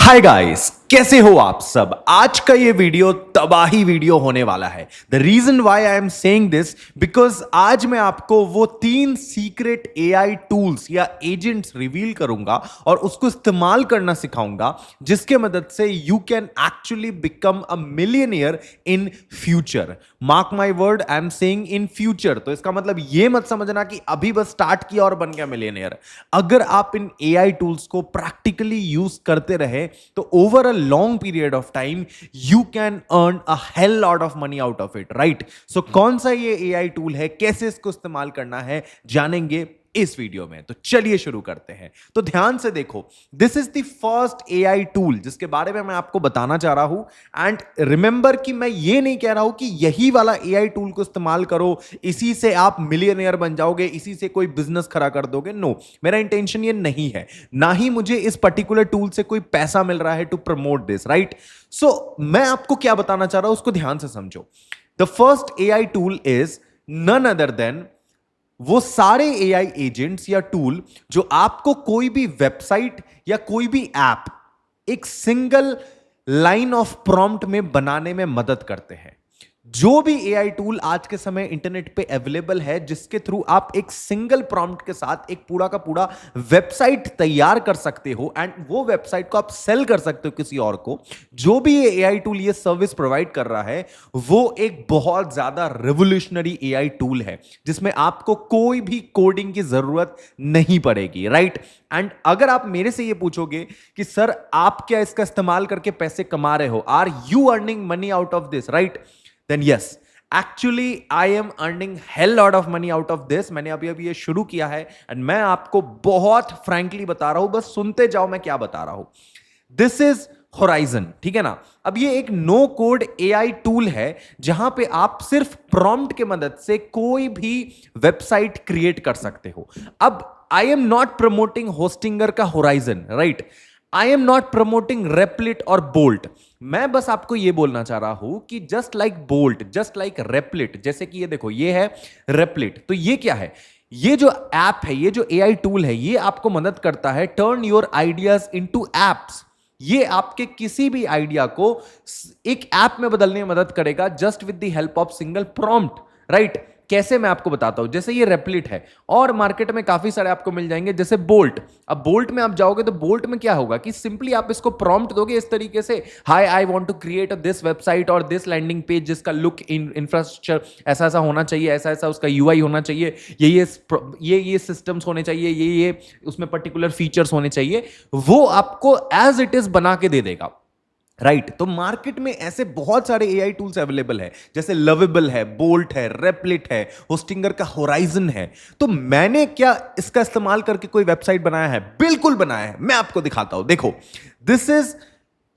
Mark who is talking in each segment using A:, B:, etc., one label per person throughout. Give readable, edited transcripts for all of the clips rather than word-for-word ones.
A: Hi guys, कैसे हो आप सब। आज का ये वीडियो तबाही वीडियो होने वाला है। The reason why I am saying this because आज मैं आपको वो 3 सीक्रेट एआई टूल्स या एजेंट्स रिवील करूंगा और उसको इस्तेमाल करना सिखाऊंगा जिसके मदद से you can actually become a millionaire in future. Mark my word, I am saying in future. तो इसका मतलब ये मत समझना कि अभी बस स्टार्ट किया और बन गया मिलियनियर। अगर आप इन एआई टूल्स को प्रैक्टिकली यूज करते रहे तो over a long period of time you can earn a hell lot of money out of it, right. So कौन सा ये एआई टूल है, कैसे इसको इस्तेमाल करना है, जानेंगे इस वीडियो में। तो चलिए शुरू करते हैं। तो ध्यान से देखो, this is the first AI tool जिसके बारे में मैं आपको बताना चाह रहा हूं। एंड रिमेंबर कि मैं ये नहीं कह रहा हूं कि यही वाला एआई टूल को इस्तेमाल करो, इसी से आप मिलियनियर बन जाओगे, इसी से कोई बिजनेस खड़ा कर दोगे। नो, मेरा इंटेंशन ये नहीं है, ना ही मुझे इस पर्टिकुलर टूल से कोई पैसा मिल रहा है टू प्रमोट दिस, राइट। सो मैं आपको क्या बताना चाह रहा हूं उसको ध्यान से समझो। The first AI tool is none other than वो सारे एआई एजेंट्स या टूल जो आपको कोई भी वेबसाइट या कोई भी ऐप एक सिंगल लाइन ऑफ प्रॉम्प्ट में बनाने में मदद करते हैं। जो भी एआई टूल आज के समय इंटरनेट पे अवेलेबल है जिसके थ्रू आप एक सिंगल प्रॉम्प्ट के साथ एक पूरा का पूरा वेबसाइट तैयार कर सकते हो एंड वो वेबसाइट को आप सेल कर सकते हो किसी और को, जो भी ये एआई टूल ये सर्विस प्रोवाइड कर रहा है वो एक बहुत ज्यादा रिवोल्यूशनरी एआई टूल है जिसमें आपको कोई भी कोडिंग की जरूरत नहीं पड़ेगी, राइट। एंड अगर आप मेरे से ये पूछोगे कि सर आप क्या इसका इस्तेमाल करके पैसे कमा रहे हो, are you earning money out of this, right, then yes, actually I am earning hell lot of money out of this। मैंने अभी ये शुरू किया है एंड मैं आपको बहुत फ्रैंकली बता रहा हूं, बस सुनते जाओ मैं क्या बता रहा हूं। दिस इज होराइजन, ठीक है ना। अब ये एक नो कोड एआई टूल है जहां पे आप सिर्फ प्रॉम्प्ट के मदद से कोई भी वेबसाइट क्रिएट कर सकते हो। अब I am not promoting Hostinger का Horizon, right. I am not promoting Replit और बोल्ट। मैं बस आपको यह बोलना चाह रहा हूं कि just like Bolt, just like Replit, जैसे कि ये देखो ये है रेप्लिट, तो ये क्या है, ये जो ऐप है, ये जो एआई टूल है, ये आपको मदद करता है turn your ideas into apps. ये आपके किसी भी आइडिया को एक ऐप में बदलने में मदद करेगा just with the help of single prompt, right. कैसे, मैं आपको बताता हूं। जैसे ये रेप्लिट है और मार्केट में काफी सारे आपको मिल जाएंगे, जैसे बोल्ट। अब बोल्ट में आप जाओगे तो बोल्ट में क्या होगा कि सिंपली आप इसको प्रॉम्प्ट दोगे इस तरीके से, hi I want to create this website और दिस लैंडिंग पेज जिसका लुक इंफ्रास्ट्रक्चर ऐसा ऐसा होना चाहिए, ऐसा ऐसा उसका यूआई होना चाहिए, ये सिस्टम्स होने चाहिए, ये उसमें पर्टिकुलर फीचर्स होने चाहिए, वो आपको एज इट इज बना के दे देगा, राइट। तो मार्केट में ऐसे बहुत सारे एआई टूल्स अवेलेबल है, जैसे लवेबल है, बोल्ट है, रेप्लिट है, होस्टिंगर का होराइजन है। तो मैंने क्या इसका इस्तेमाल करके कोई वेबसाइट बनाया है? बिल्कुल बनाया है, मैं आपको दिखाता हूं। देखो, दिस इज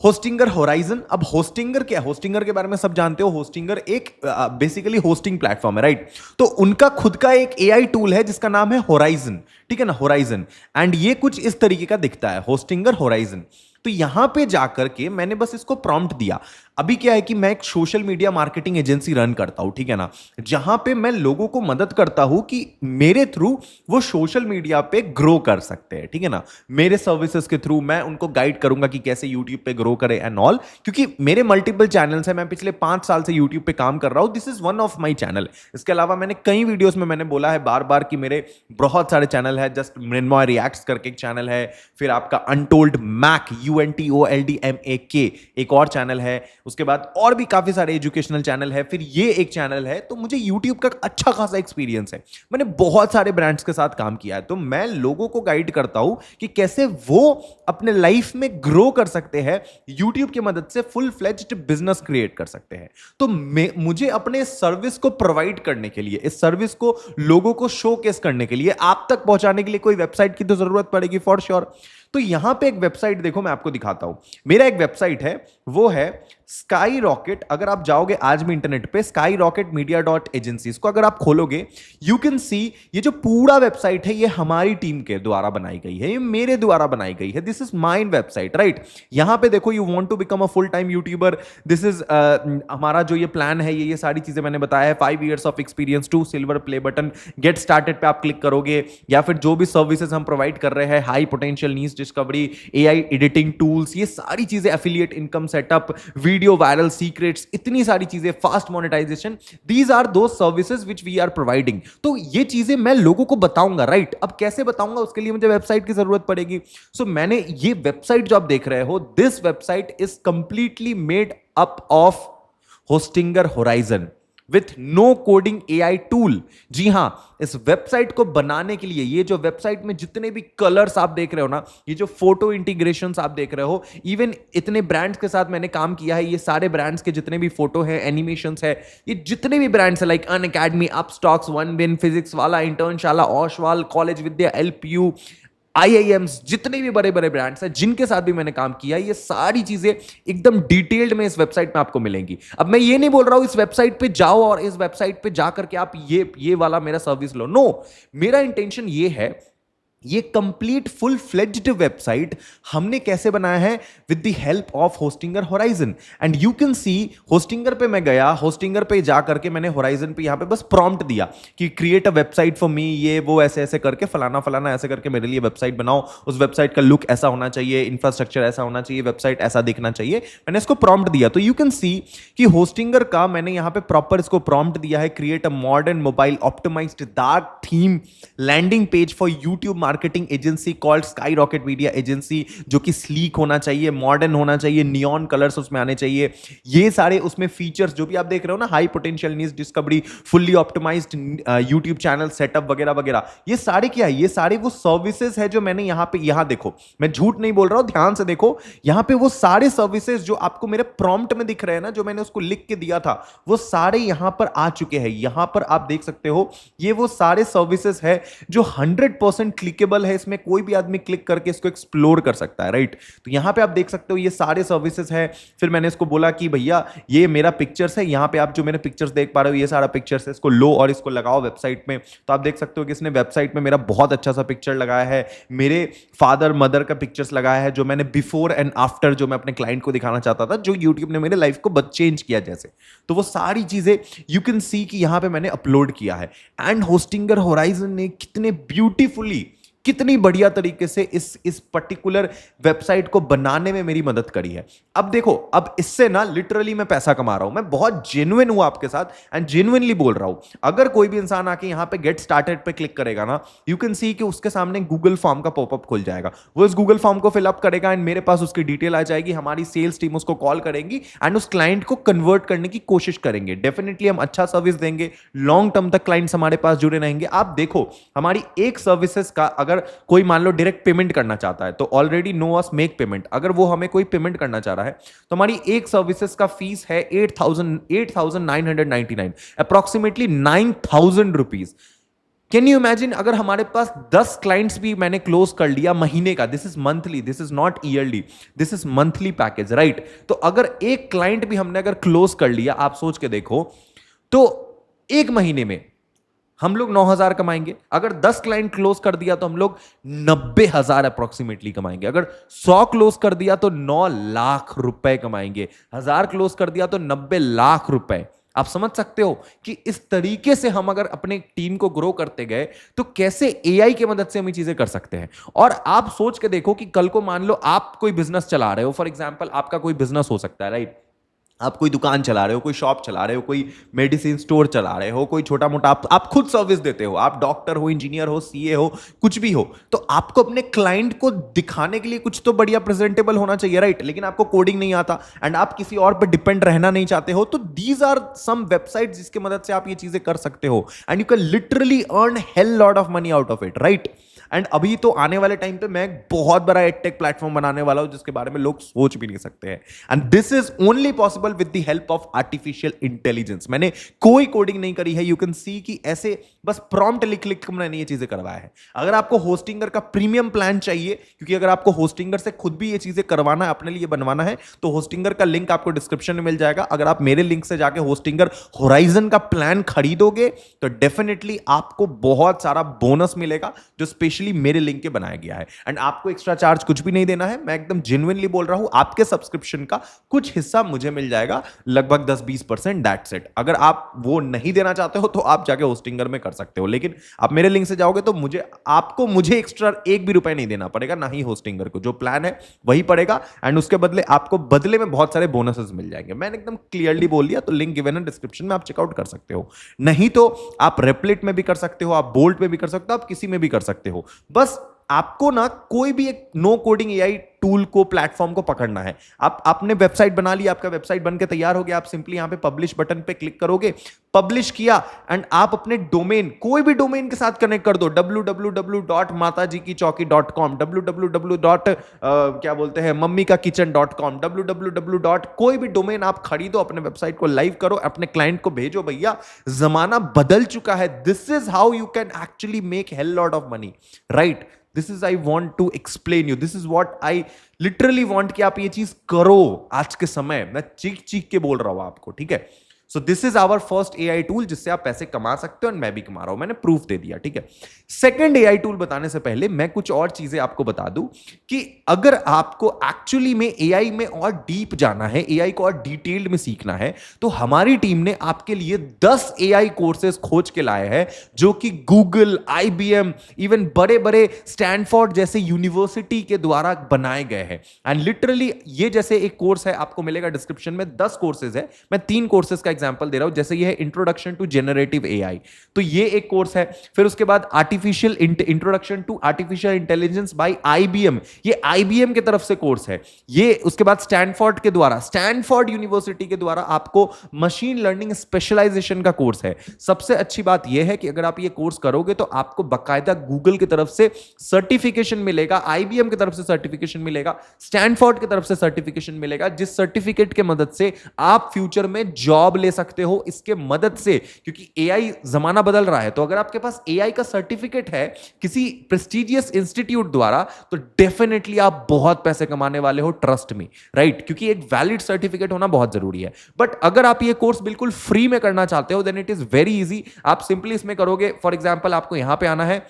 A: होस्टिंगर होराइजन। अब होस्टिंगर क्या है? होस्टिंगर के बारे में सब जानते हो। होस्टिंगर एक बेसिकली होस्टिंग प्लेटफॉर्म है, राइट। तो उनका खुद का एक एआई टूल है जिसका नाम है होराइजन, ठीक है ना, होराइजन। एंड ये कुछ इस तरीके का दिखता है, होस्टिंगर होराइजन। तो यहां पे जाकर के मैंने बस इसको प्रॉम्प्ट दिया। अभी क्या है कि मैं एक social media marketing agency run करता हूं, ठीक है ना, जहां पे मैं लोगों को मदद करता हूं कि मेरे थ्रू वो सोशल मीडिया पे ग्रो कर सकते हैं, ठीक है ना। मेरे सर्विसेज के थ्रू मैं उनको गाइड करूंगा कि कैसे यूट्यूब पे ग्रो करे एंड ऑल, क्योंकि मेरे मल्टीपल चैनल्स हैं। मैं पिछले 5 साल से यूट्यूब पे काम कर रहा हूं। This is one of my channel. इसके अलावा मैंने कई वीडियोस में मैंने बोला है बार बार कि मेरे बहुत सारे चैनल है। जस्ट मृण्मय रिएक्ट्स करके एक चैनल है, फिर आपका अनटोल्ड मैक UNTOLDMAK एक और चैनल है, उसके बाद और भी काफी सारे एजुकेशनल चैनल है, फिर ये एक चैनल है। तो मुझे YouTube का अच्छा खासा एक्सपीरियंस है, मैंने बहुत सारे ब्रांड्स के साथ काम किया है। तो मैं लोगों को गाइड करता हूं कि कैसे वो अपने लाइफ में ग्रो कर सकते हैं, YouTube की मदद से फुल फ्लेज्ड बिजनेस क्रिएट कर सकते हैं। तो मुझे अपने सर्विस को प्रोवाइड करने के लिए, इस सर्विस को लोगों को शोकेस करने के लिए, आप तक पहुंचाने के लिए कोई वेबसाइट की तो जरूरत पड़ेगी फॉर श्योर। तो यहां पे एक वेबसाइट देखो, मैं आपको दिखाता हूं। मेरा एक वेबसाइट है, वो है स्काई रॉकेट। अगर आप जाओगे आज भी इंटरनेट पे skyrocketmedia.agency, इसको अगर आप खोलोगे यू कैन सी ये जो पूरा वेबसाइट है ये हमारी टीम के द्वारा बनाई गई है, ये मेरे द्वारा बनाई गई है। This is mine website, right. यहां पे देखो, you want to become a full time YouTuber, this is हमारा जो ये प्लान है, ये सारी चीजें मैंने बताया है। 5 years of experience to silver play button, get started पे आप क्लिक करोगे, या फिर जो भी सर्विसेज हम प्रोवाइड कर रहे हैं, high potential niche discovery, AI editing tools, ये सारी चीजें, affiliate income setup, video viral secrets, इतनी सारी चीजें, फास्ट मोनेटाइजेशन, दीज आर दो services which we are providing. तो ये चीजें मैं लोगों को बताऊंगा, राइट? अब कैसे बताऊंगा, उसके लिए मुझे वेबसाइट की जरूरत पड़ेगी। सो मैंने ये वेबसाइट जो आप देख रहे हो, this website is completely made up of Hostinger Horizon with no coding AI tool. जी हां, इस वेबसाइट को बनाने के लिए, ये जो वेबसाइट में जितने भी कलर्स आप देख रहे हो ना, ये जो फोटो इंटीग्रेशंस आप देख रहे हो, इवन इतने ब्रांड्स के साथ मैंने काम किया है, ये सारे ब्रांड्स के जितने भी फोटो है, एनिमेशंस है, ये जितने भी ब्रांड्स है, like Unacademy, Upstox, One Win, Physics Wallah, Internshala, Oswaal, College Vidya, LPU, IIMs, जितने भी बड़े बड़े ब्रांड्स हैं जिनके साथ भी मैंने काम किया, ये सारी चीजें एकदम डिटेल्ड में इस वेबसाइट में आपको मिलेंगी। अब मैं ये नहीं बोल रहा हूं इस वेबसाइट पे जाओ और इस वेबसाइट पे जाकर के आप ये वाला मेरा सर्विस लो, नो। मेरा इंटेंशन ये है, ये कंप्लीट फुल फ्लेज्ड वेबसाइट हमने कैसे बनाया है, with the help of Hostinger horizon. And you can C, Hostinger पे मैं गया, होस्टिंगर पे जा करके मैंने होराइजन पे यहां पे बस प्रॉम्प्ट दिया कि create a website for me, ये वो ऐसे ऐसे करके, फलाना फलाना ऐसे करके मेरे लिए वेबसाइट बनाओ, उस वेबसाइट का लुक ऐसा होना चाहिए, इंफ्रास्ट्रक्चर ऐसा होना चाहिए, वेबसाइट ऐसा दिखना चाहिए। मैंने इसको प्रॉम्प्ट दिया, तो यू कैन सी कि होस्टिंगर का मैंने यहां पे प्रॉपर इसको प्रॉम्प्ट दिया है, create a modern mobile optimised dark theme landing page for YouTube marketing agency called Sky Rocket Media agency, जो कि स्लीक होना चाहिए, मॉडर्न होना चाहिए, नियॉन कलर्स उसमें आने चाहिए, ये सारे उसमें फीचर्स जो भी आप देख रहे हो ना, high potential news discovery, fully optimised YouTube channel setup वगैरह वगैरह, ये सारे क्या है, ये सारे वो सर्विसेज है जो मैंने यहां पे, यहां देखो, मैं झूठ नहीं बोल रहा हूं, ध्यान से देखो, यहां पे वो सारे सर्विसेज जो आपको मेरे प्रॉम्प्ट में दिख रहे हैं ना, जो मैंने उसको लिख के दिया था, वो सारे यहां पर आ चुके हैं। यहां पर आप देख सकते हो, ये वो सारे सर्विसेज है जो 100% क्लिकेबल है, इसमें कोई भी आदमी क्लिक करके इसको एक्सप्लोर कर सकता है, राइट? तो यहां पे आप देख सकते हो ये सारे सर्विसेज है। फिर मैंने इसको बोला कि भैया ये मेरा पिक्चर्स है, यहां पे आप जो मेरे पिक्चर्स देख पा रहे हो, ये सारा पिक्चर्स है, इसको लो और इसको लगाओ वेबसाइट में। तो आप देख सकते हो कि इसने वेबसाइट में मेरा बहुत अच्छा सा पिक्चर लगाया है, मेरे फादर मदर का पिक्चर्स लगाया है, जो मैंने बिफोर एंड आफ्टर जो मैं अपने क्लाइंट को दिखाना चाहता था, जो यूट्यूब ने मेरे लाइफ को चेंज किया जैसे, तो वो सारी चीजें यू कैन सी कि यहां पे मैंने अपलोड किया है। एंड होस्टिंगर होराइजन ने कितने ब्यूटीफुली, कितनी बढ़िया तरीके से इस पर्टिकुलर वेबसाइट को बनाने में मेरी मदद करी है। अब देखो, अब इससे ना लिटरली मैं पैसा कमा रहा हूं, मैं बहुत जेन्युइन हूं आपके साथ एंड जेन्युइनली बोल रहा हूं। अगर कोई भी इंसान आके यहां पे गेट स्टार्टेड पे क्लिक करेगा ना, यू कैन सी कि उसके सामने गूगल फॉर्म का पॉपअप खुल जाएगा, वो इस गूगल फॉर्म को फिलअप करेगा एंड मेरे पास उसकी डिटेल आ जाएगी, हमारी सेल्स टीम उसको कॉल करेंगी एंड उस क्लाइंट को कन्वर्ट करने की कोशिश करेंगे। डेफिनेटली हम अच्छा सर्विस देंगे, लॉन्ग टर्म तक क्लाइंट्स हमारे पास जुड़े रहेंगे। आप देखो, हमारी एक सर्विसेज का अगर कोई मान लो डायरेक्ट पेमेंट करना चाहता है, तो already know us make payment, अगर वो हमें कोई पेमेंट करना चाह रहा है, तो हमारी एक सर्विसेज का फीस है 8,999, approximately 9,000 rupees. Can you imagine, अगर हमारे पास 10 क्लाइंट्स भी मैंने क्लोज कर लिया महीने का, this is monthly, this is not yearly, this is monthly package, right? तो अगर एक क्लाइंट भी हमने अगर क्लोज कर लिया, आप सोच के देखो, तो एक महीने में हम लोग 9,000 कमाएंगे। अगर 10 क्लाइंट क्लोज कर दिया तो हम लोग 90,000 अप्रोक्सीमेटली कमाएंगे। अगर 100 क्लोज कर दिया तो 9 लाख रुपए कमाएंगे। 1000 क्लोज कर दिया तो 90 लाख रुपए। आप समझ सकते हो कि इस तरीके से हम अगर अपने टीम को ग्रो करते गए तो कैसे एआई की मदद से हम ये चीजें कर सकते हैं। और आप सोच के देखो कि कल को मान लो आप कोई बिजनेस चला रहे हो, फॉर एग्जांपल आपका कोई बिजनेस हो सकता है, राइट? आप कोई दुकान चला रहे हो, कोई शॉप चला रहे हो, कोई मेडिसिन स्टोर चला रहे हो, कोई छोटा मोटा आप खुद सर्विस देते हो, आप डॉक्टर हो, इंजीनियर हो, सीए हो, कुछ भी हो, तो आपको अपने क्लाइंट को दिखाने के लिए कुछ तो बढ़िया प्रेजेंटेबल होना चाहिए, राइट? लेकिन आपको कोडिंग नहीं आता एंड आप किसी और पर डिपेंड रहना नहीं चाहते हो, तो दीज आर सम वेबसाइट्स जिसकी मदद से आप ये चीजें कर सकते हो and you can literally earn hello lot of money out of it, right? And अभी तो आने वाले टाइम पे मैं बहुत बड़ा एडटेक प्लेटफॉर्म बनाने वाला हूं जिसके बारे में लोग सोच भी नहीं सकते हैं। And this is only possible with the help of artificial intelligence. मैंने कोई कोडिंग नहीं करी है। यू कैन सी कि ऐसे बस प्रॉम्प्ट लिख लिख के मैंने ये चीजें करवाया है। अगर आपको होस्टिंगर का प्रीमियम प्लान चाहिए, क्योंकि अगर आपको होस्टिंगर से खुद भी ये चीजें करवाना है, अपने लिए बनवाना है, तो होस्टिंगर का लिंक आपको डिस्क्रिप्शन में मिल जाएगा। अगर आप मेरे लिंक से जाके होस्टिंगर होराइजन का प्लान खरीदोगे तो डेफिनेटली आपको बहुत सारा बोनस मिलेगा, जो स्पेशली स्पेशली मेरे लिंक के बनाया गया है। एंड आपको एक्स्ट्रा चार्ज कुछ भी नहीं देना है, मैं एकदम जेन्युइनली बोल रहा हूं, आपके सब्सक्रिप्शन का कुछ हिस्सा मुझे मिल जाएगा, लगभग 10-20%, दैट्स इट। अगर आप वो नहीं देना चाहते हो तो आप जाके होस्टिंगर में कर सकते हो, लेकिन आप मेरे लिंक से जाओगे तो मुझे एक्स्ट्रा एक भी रुपए नहीं देना पड़ेगा, ना ही होस्टिंगर को। जो प्लान है वही पड़ेगा, एंड उसके बदले आपको बदले में बहुत सारे बोनसेस मिल जाएंगे। मैंने एकदम क्लियरली बोल दिया, तो लिंक गिवन है डिस्क्रिप्शन में, आप चेकआउट कर सकते हो। नहीं तो आप रेपलिट में भी कर सकते हो, आप बोल्ट में भी कर सकते हो, आप किसी में भी कर सकते हो। बस आपको ना कोई भी एक नो कोडिंग एआई टूल को, प्लेटफॉर्म को पकड़ना है। आपने वेबसाइट बना ली, आपका वेबसाइट बनके तैयार हो गया, आप सिंपली यहां पे पब्लिश बटन पे क्लिक करोगे, पब्लिश किया, एंड आप अपने डोमेन, कोई भी डोमेन के साथ कनेक्ट कर दो, www.matajikichauki.com, www. क्या बोलते हैं, मम्मी का किचन.com, www. कोई भी डोमेन आप खरीदो, अपने वेबसाइट को लाइव करो, अपने क्लाइंट को भेजो। भैया जमाना बदल चुका है। This is how you can actually make hell lot of money, right? This is I want to explain you, this is what I literally want कि आप ये चीज करो आज के समय। मैं चीख चीख के बोल रहा हूं आपको, ठीक है? So this is our first AI tool जिससे आप पैसे कमा सकते हो, और मैं भी कमा रहा हूं, मैंने प्रूफ दे दिया, ठीक है? सेकंड एआई टूल बताने से पहले मैं कुछ और चीजें आपको बता दूं कि अगर आपको एक्चुअली में एआई में और डीप जाना है, एआई को और डिटेल्ड में सीखना है, तो हमारी टीम ने आपके लिए 10 एआई कोर्सेज खोज के लाए हैं, जो कि गूगल, आईबीएम, इवन बड़े बड़े स्टैनफोर्ड जैसे यूनिवर्सिटी के द्वारा बनाए गए हैं। एंड लिटरली ये जैसे एक कोर्स है, आपको मिलेगा डिस्क्रिप्शन में, 10 कोर्सेज है, मैं 3 कोर्सेज का एग्जांपल दे रहा हूं। जैसे ये है इंट्रोडक्शन टू जनरेटिव एआई, तो ये एक कोर्स है। फिर उसके बाद introduction to artificial intelligence by IBM, ये आईबीएम की तरफ से कोर्स है। ये उसके बाद स्टैनफोर्ड के द्वारा, स्टैनफोर्ड यूनिवर्सिटी के द्वारा आपको मशीन लर्निंग स्पेशलाइजेशन का कोर्स है। सबसे अच्छी बात यह है कि अगर आप ये कोर्स करोगे तो आपको बकायदा गूगल की तरफ से सर्टिफिकेशन मिलेगा, आईबीएम की तरफ से सर्टिफिकेशन मिलेगा, स्टैनफोर्ड की तरफ से सर्टिफिकेशन मिलेगा, जिस सर्टिफिकेट के मदद से आप फ्यूचर में जॉब ले सकते हो इसके मदद से। क्योंकि एआई जमाना बदल रहा है, तो अगर आपके पास एआई का सर्टिफिकेट है किसी प्रेस्टिजियस इंस्टीट्यूट द्वारा, तो डेफिनेटली आप बहुत पैसे कमाने वाले हो, ट्रस्ट मी, राइट? क्योंकि एक वैलिड सर्टिफिकेट होना बहुत जरूरी है। बट अगर आप ये कोर्स बिल्कुल फ्री में करना चाहते हो, then it is very easy. आप सिंपली इसमें करोगे, फॉर एग्जांपल आपको यहां पे आना है,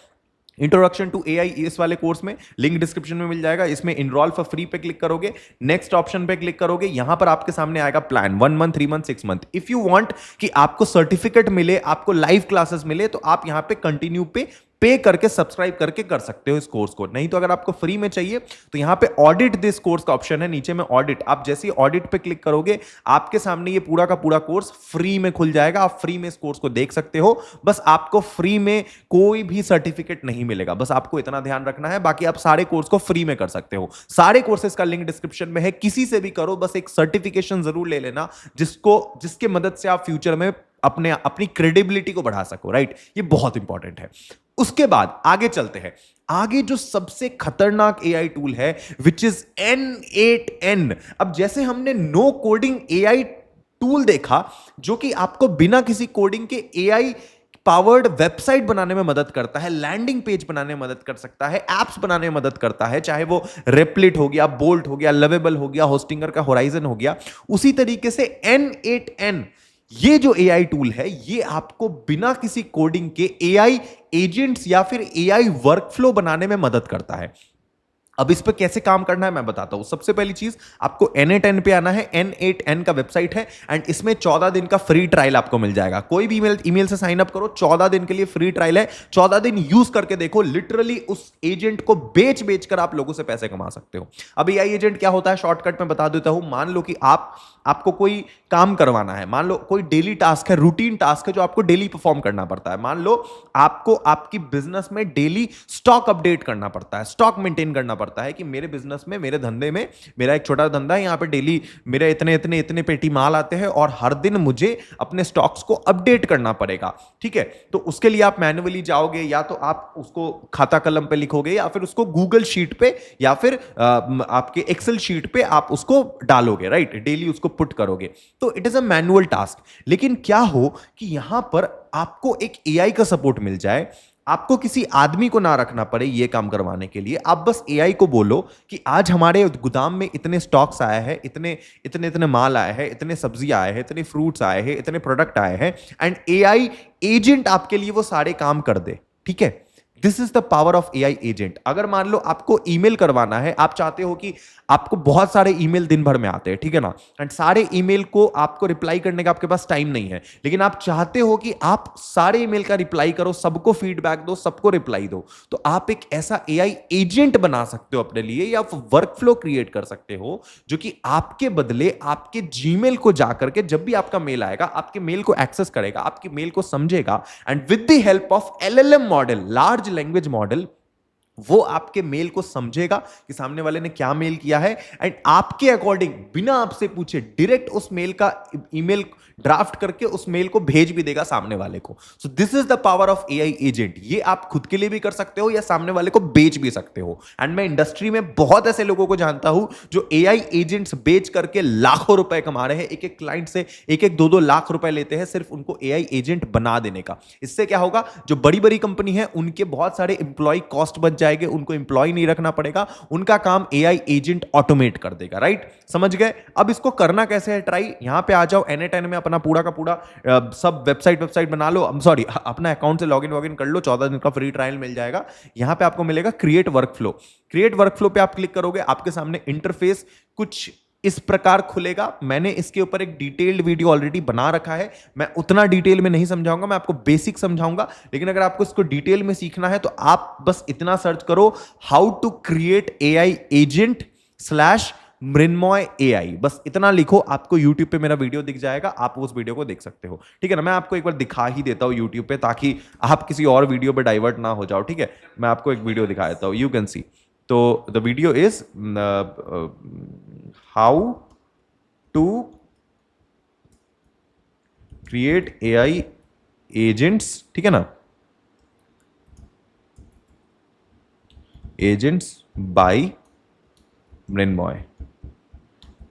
A: इंट्रोडक्शन टू एआई, इस वाले कोर्स में लिंक डिस्क्रिप्शन में मिल जाएगा, इसमें इनरोल फॉर फ्री पे क्लिक करोगे, नेक्स्ट ऑप्शन पे क्लिक करोगे, यहां पर आपके सामने आएगा plan 1 month, 3 month, 6 month. If you want कि आपको सर्टिफिकेट मिले, आपको लाइव क्लासेस मिले, तो आप यहां पे कंटिन्यू पे करके, सब्सक्राइब करके कर सकते हो इस कोर्स को। नहीं तो अगर आपको फ्री में चाहिए तो यहां पे ऑडिट दिस कोर्स का ऑप्शन है, नीचे में ऑडिट, आप जैसे ही ऑडिट पे क्लिक करोगे, आपके सामने ये पूरा का पूरा कोर्स फ्री में खुल जाएगा। आप फ्री में इस कोर्स को देख सकते हो। बस आपको फ्री में कोई भी सर्टिफिकेट नहीं मिलेगा, बस आपको इतना ध्यान रखना है। बाकी आप सारे कोर्स को फ्री में कर सकते हो। सारे कोर्सेज का लिंक डिस्क्रिप्शन में है, किसी से भी करो, बस एक सर्टिफिकेशन जरूर ले लेना, जिसके मदद से आप फ्यूचर में अपनी क्रेडिबिलिटी को बढ़ा सको, राइट? ये बहुत इंपॉर्टेंट है। उसके बाद आगे चलते हैं। आगे जो सबसे खतरनाक एआई टूल है, विच इज N8N। अब जैसे हमने नो कोडिंग एआई टूल देखा, जो कि आपको बिना किसी कोडिंग के एआई पावर्ड वेबसाइट बनाने में मदद करता है, लैंडिंग पेज बनाने में मदद कर सकता है, एप्स बनाने में मदद करता है, चाहे वो रेपलिट हो गया, बोल्ट हो गया, लवेबल हो गया, होस्टिंगर का होराइजन हो गया। उसी तरीके से N8N, ये जो एआई टूल है, ये आपको बिना किसी कोडिंग के एआई एजेंट्स या फिर एआई वर्कफ्लो बनाने में मदद करता है। अब इस पे कैसे काम करना है मैं बताता हूं। सबसे पहली चीज, आपको N8N पे आना है। N8N का वेबसाइट है, एंड इसमें 14 दिन का फ्री ट्रायल आपको मिल जाएगा। कोई भी ईमेल से साइन अप करो, 14 दिन के लिए फ्री ट्रायल है। 14 दिन यूज करके देखो, लिटरली उस एजेंट को बेच कर आप लोगों से पैसे कमा सकते हो। अब एआई एजेंट क्या होता है, शॉर्टकट में बता देता हूं। मान लो कि आपको कोई काम करवाना है, मान लो कोई डेली टास्क है, रूटीन टास्क है जो आपको डेली परफॉर्म करना पड़ता है। मान लो आपको आपकी बिजनेस में डेली स्टॉक अपडेट करना पड़ता है, स्टॉक मेंटेन करना पड़ता है कि मेरे बिजनेस में, मेरे धंधे में, मेरा एक छोटा धंधा है, यहां पे डेली मेरे इतने पेटी माल आते हैं और हर दिन मुझे अपने स्टॉक्स को अपडेट करना पड़ेगा, ठीक है? तो उसके लिए आप मैन्युअली जाओगे, या तो आप उसको खाता कलम पे लिखोगे, या फिर उसको गूगल शीट पे, या फिर आपके एक्सेल शीट पे आप उसको डालोगे, राइट? डेली उसको पुट करोगे, तो it is a manual task. लेकिन क्या हो कि यहां पर आपको एक एआई का सपोर्ट मिल जाए, आपको किसी आदमी को ना रखना पड़े ये काम करवाने के लिए। आप बस एआई को बोलो कि आज हमारे गोदाम में इतने स्टॉक्स आए हैं, इतने माल आए हैं, इतने सब्जी आए हैं, इतने फ्रूट्स आए हैं, इतने प्रोडक्ट आए हैं, एंड एआई एजेंट आपके लिए वो सारे काम कर दे, ठीक है? This is the power of AI agent. अगर मान लो आपको ईमेल करवाना है, आप चाहते हो कि आपको बहुत सारे ईमेल दिन भर में आते हैं, ठीक है ना, एंड सारे ईमेल को आपको रिप्लाई करने का आपके पास टाइम नहीं है, लेकिन आप चाहते हो कि आप सारे ईमेल का रिप्लाई करो, सबको फीडबैक दो, सबको रिप्लाई दो, तो आप एक ऐसा एआई एजेंट बना सकते हो अपने लिए, या वर्क फ्लो क्रिएट कर सकते हो जो कि आपके बदले आपके जीमेल को जाकर के जब भी आपका मेल आएगा, आपके मेल को एक्सेस करेगा, आपके मेल को समझेगा, and with the help of LLM model, large language model, वो आपके मेल को समझेगा कि सामने वाले ने क्या मेल किया है, एंड आपके अकॉर्डिंग बिना आपसे पूछे डायरेक्ट उस मेल का ईमेल ड्राफ्ट करके उस मेल को भेज भी देगा सामने वाले को। सो this is the power of AI agent. ये आप खुद के लिए भी कर सकते हो या सामने वाले को बेच भी सकते हो। एंड मैं इंडस्ट्री में बहुत ऐसे लोगों को जानता हूं जो एआई एजेंट्स बेच करके लाखों रुपए कमा रहे हैं, एक एक क्लाइंट से एक एक 2-2 लाख रुपए लेते हैं सिर्फ उनको एआई एजेंट बना देने का। इससे क्या होगा, जो बड़ी बड़ी कंपनी है उनके बहुत सारे इंप्लॉय कॉस्ट बच जाएंगे, उनको इंप्लॉय नहीं रखना पड़ेगा, उनका काम एआई एजेंट ऑटोमेट कर देगा। राइट, समझ गए? अब इसको करना कैसे है ट्राई, यहां पे आ जाओ N8N में, अपना पूरा का पूरा सब वेबसाइट बना लो, सॉरी अपना अकाउंट से लॉगिन कर लो, 14 दिन का फ्री ट्रायल मिल जाएगा। यहां पे आपको मिलेगा क्रिएट वर्कफ्लो। क्रिएट वर्कफ्लो पे आप क्लिक करोगे, आपके सामने इंटरफेस कुछ इस प्रकार खुलेगा। मैंने इसके ऊपर एक डिटेल्ड वीडियो ऑलरेडी बना रखा है, मैं उतना डिटेल में नहीं समझाऊंगा, मैं आपको बेसिक समझाऊंगा, लेकिन अगर आपको इसको डिटेल में सीखना है तो आप बस इतना सर्च करो, how to create AI agent slash Mrinmay AI, बस इतना लिखो, आपको YouTube पे मेरा वीडियो दिख जाएगा, आप उस वीडियो को देख सकते हो। ठीक है ना, मैं आपको एक बार दिखा ही देता हूँ YouTube पे, ताकि आप किसी और वीडियो पे डाइवर्ट ना हो जाओ। ठीक है, मैं आपको एक वीडियो दिखा देता हूँ, यू कैन सी। तो the video is how to create AI agents, ठीक है ना, एजेंट्स बाय मृन्मय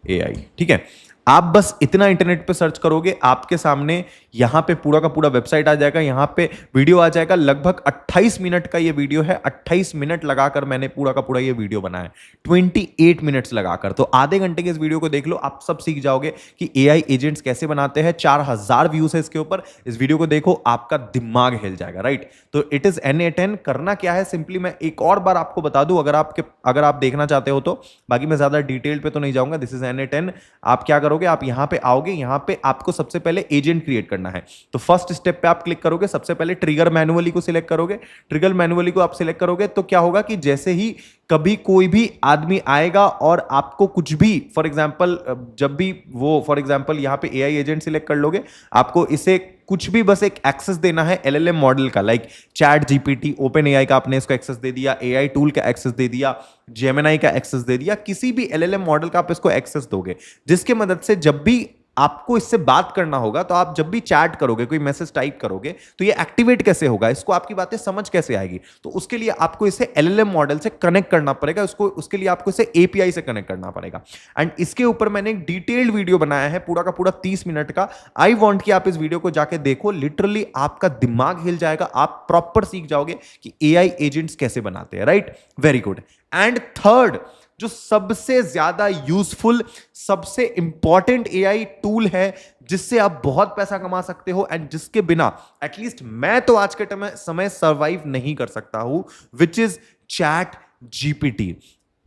A: एआई। ठीक है, आप बस इतना इंटरनेट पे सर्च करोगे, आपके सामने यहां पे पूरा का पूरा वेबसाइट आ जाएगा, यहां पे वीडियो आ जाएगा। लगभग 28 मिनट का ये वीडियो है, 28 मिनट लगाकर मैंने पूरा का पूरा ये वीडियो बनाया है, 28 मिनट्स लगाकर। तो आधे घंटे के इस वीडियो को देख लो, आप सब सीख जाओगे कि एआई एजेंट्स कैसे बनाते हैं। 4000 व्यूज है इसके ऊपर, इस वीडियो को देखो, आपका दिमाग हिल जाएगा। राइट, तो इट इज N8N। करना क्या है, सिंपली मैं एक और बार आपको बता दूं, अगर आप देखना चाहते हो तो, बाकी मैं ज्यादा डिटेल पे तो नहीं जाऊंगा। This is N8N। आप क्या करोगे, आप यहां पे आओगे, यहां पे आपको सबसे पहले एजेंट क्रिएट करना है। तो फर्स्ट स्टेप पे आप क्लिक करोगे, सबसे पहले ट्रिगर मैनुअली को सिलेक्ट करोगे। ट्रिगर मैनुअली को आप सिलेक्ट करोगे तो क्या होगा कि जैसे ही कभी कोई भी आदमी आएगा और आपको कुछ भी, फॉर एग्जांपल जब भी वो, फॉर एग्जांपल यहां पे एआई एजेंट सिलेक्ट कर लोगे, आपको इसे कुछ भी बस एक एक्सेस देना है एलएलएम मॉडल का, like chat GPT, open AI का आपने इसको एक्सेस दे दिया, एआई टूल का एक्सेस दे दिया, जेमिनाई का एक्सेस दे दिया, किसी भी एलएलएम मॉडल का आप इसको एक्सेस दोगे, जिसके मदद से जब भी आपको इससे बात करना होगा, तो आप जब भी चैट करोगे, कोई मैसेज टाइप करोगे, तो ये एक्टिवेट कैसे होगा, इसको आपकी बातें समझ कैसे आएगी, तो उसके लिए आपको इसे एलएलएम मॉडल से कनेक्ट करना पड़ेगा, उसके लिए आपको इसे एपीआई से कनेक्ट करना पड़ेगा। एंड इसके ऊपर मैंने एक डिटेल्ड वीडियो बनाया है, पूरा का पूरा 30 मिनट का। आई वांट कि आप इस वीडियो को जाके देखो, लिटरली आपका दिमाग हिल जाएगा, आप प्रॉपर सीख जाओगे कि एआई एजेंट्स कैसे बनाते हैं। Right, very good. And third, जो सबसे ज्यादा यूजफुल, सबसे इंपॉर्टेंट एआई टूल है, जिससे आप बहुत पैसा कमा सकते हो एंड जिसके बिना एटलीस्ट मैं तो आज के समय सर्वाइव नहीं कर सकता हूं, विच इज चैट जीपीटी।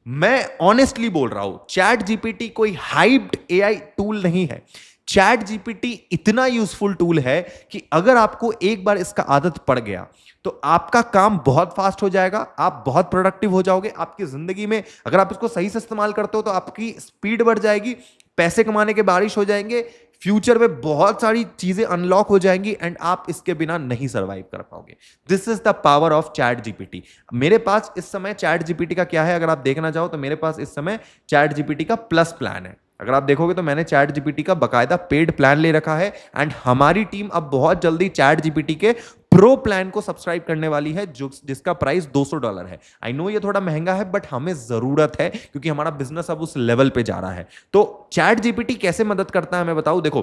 A: मैं ऑनेस्टली बोल रहा हूं, चैट जीपीटी कोई हाइप्ड एआई टूल नहीं है। चैट जीपीटी इतना यूजफुल टूल है कि अगर आपको एक बार इसका आदत पड़ गया तो आपका काम बहुत फास्ट हो जाएगा, आप बहुत प्रोडक्टिव हो जाओगे आपकी जिंदगी में। अगर आप इसको सही से इस्तेमाल करते हो तो आपकी स्पीड बढ़ जाएगी, पैसे कमाने के बारिश हो जाएंगे, फ्यूचर में बहुत सारी चीजें अनलॉक हो जाएंगी एंड आप इसके बिना नहीं सर्वाइव कर पाओगे। This is the power of chat GPT. मेरे पास इस समय चैट जीपीटी का क्या है, अगर आप देखना चाहो तो मेरे पास इस समय चैट जीपीटी का प्लस प्लान है। अगर आप देखोगे तो मैंने चैट जीपीटी का बकायदा पेड प्लान ले रखा है एंड हमारी टीम अब बहुत जल्दी चैट जीपीटी के प्रो प्लान को सब्सक्राइब करने वाली है, जिसका प्राइस $200 है। आई नो ये थोड़ा महंगा है, बट हमें जरूरत है क्योंकि हमारा बिजनेस अब उस लेवल पे जा रहा है। तो चैट जीपीटी कैसे मदद करता है मैं बताऊं, देखो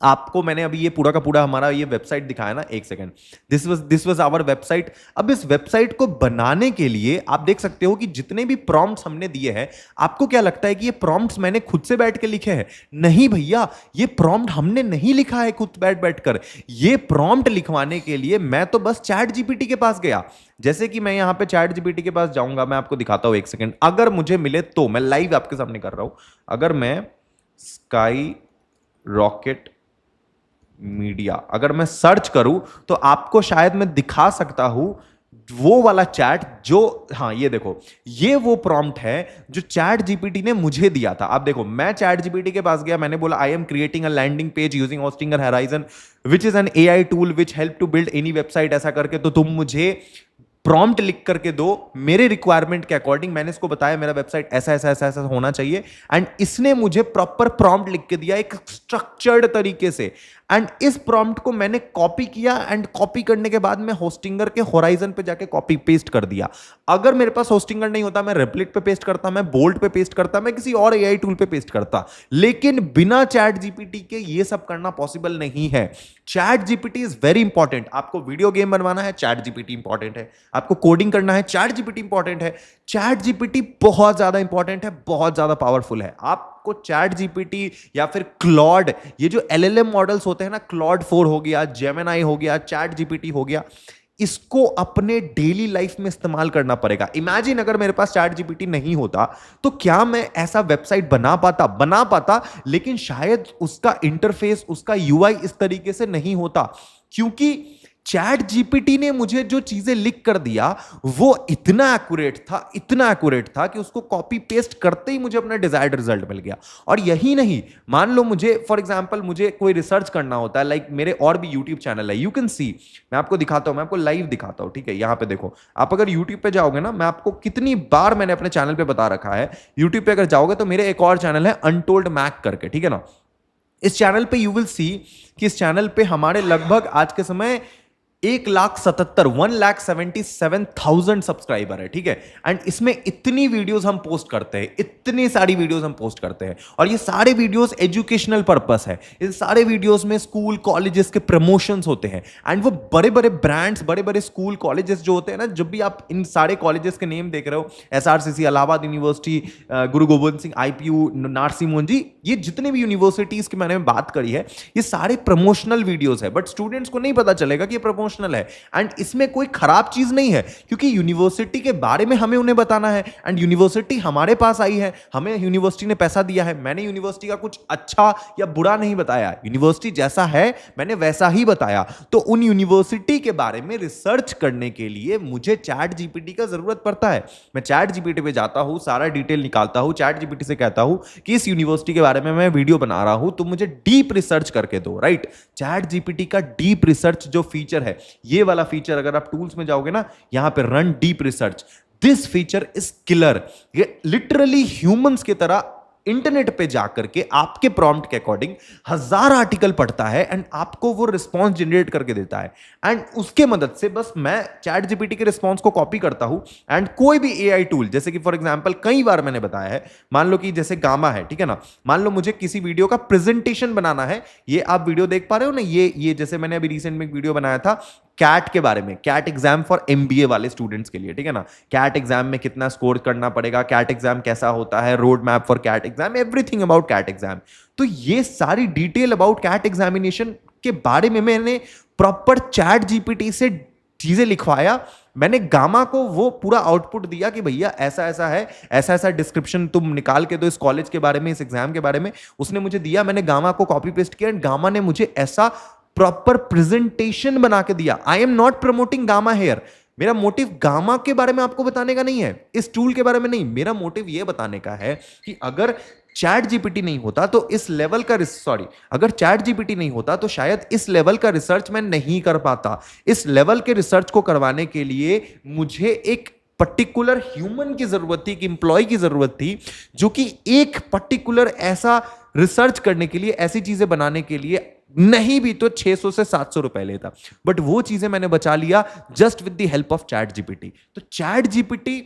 A: आपको मैंने अभी ये पूरा का पूरा हमारा ये वेबसाइट दिखाया ना, एक second, this was our website. अब इस वेबसाइट को बनाने के लिए आप देख सकते हो कि जितने भी प्रॉम्प्ट्स हमने दिए हैं, आपको क्या लगता है कि ये प्रॉम्प्ट्स मैंने खुद से बैठ के लिखे हैं? नहीं भैया, ये प्रॉम्प्ट हमने नहीं लिखा है खुद बैठ बैठ कर। ये प्रॉम्प्ट लिखवाने के लिए मैं तो बस चैट जीपीटी के पास गया। जैसे कि मैं यहां पे चैट जीपीटी के पास जाऊंगा, मैं आपको दिखाता हूं, एक सेकंड, अगर मुझे मिले तो। मैं लाइव आपके सामने कर रहा हूं। अगर मैं स्काई रॉकेट मीडिया अगर मैं सर्च करूं तो आपको शायद मैं दिखा सकता हूं वो वाला चैट जो, हाँ ये देखो, ये वो प्रॉम्प्ट है जो चैट जीपीटी ने मुझे दिया था। आप देखो, मैं चैट जीपीटी के पास गया, मैंने बोला I am creating a landing page using Hostinger Horizon which is an AI tool which help to build any website, ऐसा करके। तो तुम मुझे प्रॉम्प्ट लिख करके दो मेरे रिक्वायरमेंट के अकॉर्डिंग। मैंने इसको बताया मेरा वेबसाइट ऐसा ऐसा ऐसा ऐसा होना चाहिए, एंड इसने मुझे प्रॉपर प्रॉम्प्ट लिख के दिया एक स्ट्रक्चर्ड तरीके से। एंड इस प्रॉम्प्ट को मैंने कॉपी किया, एंड कॉपी करने के बाद मैं होस्टिंगर के होराइजन पे जाके कॉपी पेस्ट कर दिया। अगर मेरे पास होस्टिंगर नहीं होता, मैं रेप्लिट पे पेस्ट करता, मैं बोल्ट पे पेस्ट करता, मैं किसी और एआई टूल पे पेस्ट करता। लेकिन बिना चैट जीपीटी के ये सब करना पॉसिबल नहीं है। Chat GPT is very important. आपको वीडियो गेम बनवाना है, चैट जीपीटी इंपॉर्टेंट है। आपको कोडिंग करना है, चैट जीपीटी इंपॉर्टेंट है। चैट जीपीटी बहुत ज्यादा इंपॉर्टेंट है, बहुत ज्यादा पावरफुल है। आपको चैट जीपीटी या फिर क्लॉड, ये जो एलएलएम मॉडल्स होते हैं ना, क्लॉड 4 हो गया, जेमिनाई हो गया, चैट जीपीटी हो गया, इसको अपने डेली लाइफ में इस्तेमाल करना पड़ेगा। इमेजिन अगर मेरे पास चैट जीपीटी नहीं होता तो क्या मैं ऐसा वेबसाइट बना पाता, लेकिन शायद उसका इंटरफेस, उसका यूआई इस तरीके से नहीं होता, क्योंकि चैट जीपीटी ने मुझे जो चीजें लिख कर दिया वो इतना एक्यूरेट था कि उसको कॉपी पेस्ट करते ही मुझे अपना डिजायर्ड रिजल्ट मिल गया। और यही नहीं, मान लो मुझे फॉर एग्जांपल मुझे कोई रिसर्च करना होता है, लाइक मेरे और भी यूट्यूब चैनल है, यू कैन सी, मैं आपको दिखाता हूं, मैं आपको लाइव दिखाता हूं, ठीक है। यहां पे देखो, आप अगर यूट्यूब पे जाओगे ना, मैं आपको कितनी बार मैंने अपने चैनल पे बता रखा है, यूट्यूब पे अगर जाओगे तो मेरे एक और चैनल है अनटोल्ड मैक करके, ठीक है ना। इस चैनल पे यू विल सी कि इस चैनल पे हमारे लगभग आज के समय 1,77,000 सब्सक्राइबर है, ठीक है। एंड इसमें इतनी वीडियोस हम पोस्ट करते हैं, इतनी सारी वीडियोस हम पोस्ट करते हैं, और ये सारे वीडियोस एजुकेशनल पर्पस है। इन सारे वीडियोस में स्कूल कॉलेजेस के प्रमोशंस होते हैं, एंड वो बड़े बड़े ब्रांड्स, बड़े बड़े स्कूल कॉलेजेस जो होते हैं ना, जब भी आप इन सारे कॉलेजेस के नेम देख रहे हो, एसआरसीसी, इलाहाबाद यूनिवर्सिटी, गुरु गोविंद सिंह, आईपीयू, नारसी मोहन, ये जितने भी यूनिवर्सिटीज की मैंने बात करी है, ये सारे प्रमोशनल वीडियोस है। बट स्टूडेंट्स को नहीं पता चलेगा कि ये प्रमोशनल है। एंड इसमें कोई खराब चीज नहीं है, क्योंकि यूनिवर्सिटी के बारे में हमें उन्हें बताना है, एंड यूनिवर्सिटी हमारे पास आई है, हमें यूनिवर्सिटी ने पैसा दिया है। मैंने यूनिवर्सिटी का कुछ अच्छा या बुरा नहीं बताया, यूनिवर्सिटी जैसा है मैंने वैसा ही बताया। तो उन यूनिवर्सिटी के बारे में रिसर्च करने के लिए मुझे चैट जीपीटी का जरूरत पड़ता है। मैं चैट जीपीटी पे जाता हूं, सारा डिटेल निकालता हूं, चैट जीपीटी से कहता हूं कि इस यूनिवर्सिटी के बारे में मैं वीडियो बना रहा हूं, तो मुझे डीप रिसर्च करके दो, राइट। चैट जीपीटी का डीप रिसर्च जो फीचर है, ये वाला फीचर, अगर आप टूल्स में जाओगे ना, यहां पे run deep research, this feature is killer. ये लिटरली ह्यूमंस की तरह इंटरनेट पे जाकर के आपके प्रॉम्प्ट के अकॉर्डिंग 1000 आर्टिकल पढ़ता है, एंड आपको वो रिस्पॉन्स जनरेट करके देता है। एंड उसके मदद से बस मैं चैट जीपीटी के रिस्पॉन्स को कॉपी करता हूं, एंड कोई भी एआई टूल, जैसे कि फॉर एग्जांपल कई बार मैंने बताया है, मान लो कि जैसे गामा है, ठीक है ना, मान लो मुझे किसी वीडियो का प्रेजेंटेशन बनाना है, ये आप वीडियो देख पा रहे हो ना, ये जैसे मैंने अभी रिसेंट में एक वीडियो बनाया था कैट के बारे में, कैट एग्जाम फॉर एमबीए वाले स्टूडेंट्स के लिए, ठीक है ना। कैट एग्जाम में कितना स्कोर करना पड़ेगा, कैट एग्जाम कैसा होता है, road map for CAT exam, everything about CAT exam. तो ये सारी डिटेल अबाउट कैट एग्जामिनेशन के बारे में मैंने प्रॉपर चैट जीपीटी से चीजें लिखवाया। मैंने गामा को वो पूरा आउटपुट दिया कि भैया ऐसा ऐसा है, ऐसा ऐसा डिस्क्रिप्शन तुम निकाल के दो इस कॉलेज के बारे में, इस एग्जाम के बारे में। उसने मुझे दिया, मैंने गामा को कॉपी पेस्ट किया, एंड गामा ने मुझे ऐसा प्रॉपर प्रेजेंटेशन बना के दिया। आई am not promoting gamma here. मेरा मोटिव गामा के बारे में आपको बताने का नहीं है, इस टूल के बारे में नहीं। मेरा मोटिव यह बताने का है कि अगर चैट जीपीटी नहीं होता तो इस लेवल का अगर चैट जीपीटी नहीं होता तो शायद इस लेवल का रिसर्च मैं नहीं कर पाता। इस लेवल के रिसर्च को करवाने के लिए मुझे एक पर्टिकुलर ह्यूमन की जरूरत थी, एक इंप्लॉय की जरूरत थी, जो कि एक पर्टिकुलर ऐसा रिसर्च करने के लिए, ऐसी चीजें बनाने के लिए नहीं भी तो 600 से 700 रुपए लेता। बट वो चीजें मैंने बचा लिया just with the help of chat GPT. तो चैट जीपीटी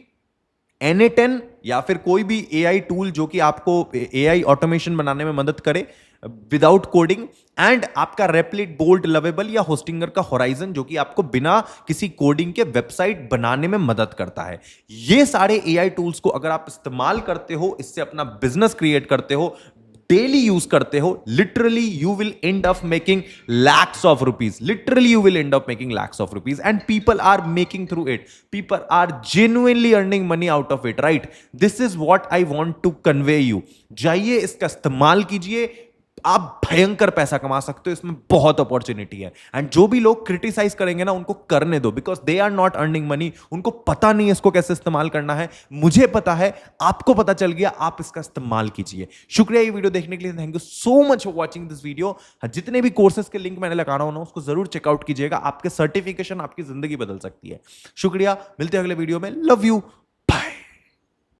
A: N8N या फिर कोई भी AI टूल जो कि आपको AI ऑटोमेशन बनाने में मदद करे विदाउट कोडिंग, एंड आपका रेप्लिट, बोल्ट, लवेबल या होस्टिंगर का होराइजन जो कि आपको बिना किसी कोडिंग के वेबसाइट बनाने में मदद करता है। ये सारे AI टूल्स को अगर आप इस्तेमाल करते हो, इससे अपना बिजनेस क्रिएट करते हो, डेली यूज करते हो, literally you will and up making lakhs of rupees. Literally you will end up making lakhs of rupees, and people are making through it. People are genuinely earning money out of it, right? This is what I want to convey you. जाइए, इसका इस्तेमाल कीजिए, आप भयंकर पैसा कमा सकते हो, इसमें बहुत अपॉर्चुनिटी है। एंड जो भी लोग क्रिटिसाइज करेंगे ना, उनको करने दो, because they are not earning money. उनको पता नहीं है इसको कैसे इस्तेमाल करना है। मुझे पता है, आपको पता चल गया, आप इसका इस्तेमाल कीजिए। शुक्रिया ये वीडियो देखने के लिए। Thank you so much for watching this video. जितने भी कोर्सेज के लिंक मैंने लगा रहा हूं ना, उसको जरूर चेकआउट कीजिएगा। आपके सर्टिफिकेशन आपकी जिंदगी बदल सकती है। शुक्रिया, मिलते हैं अगले वीडियो में। Love you.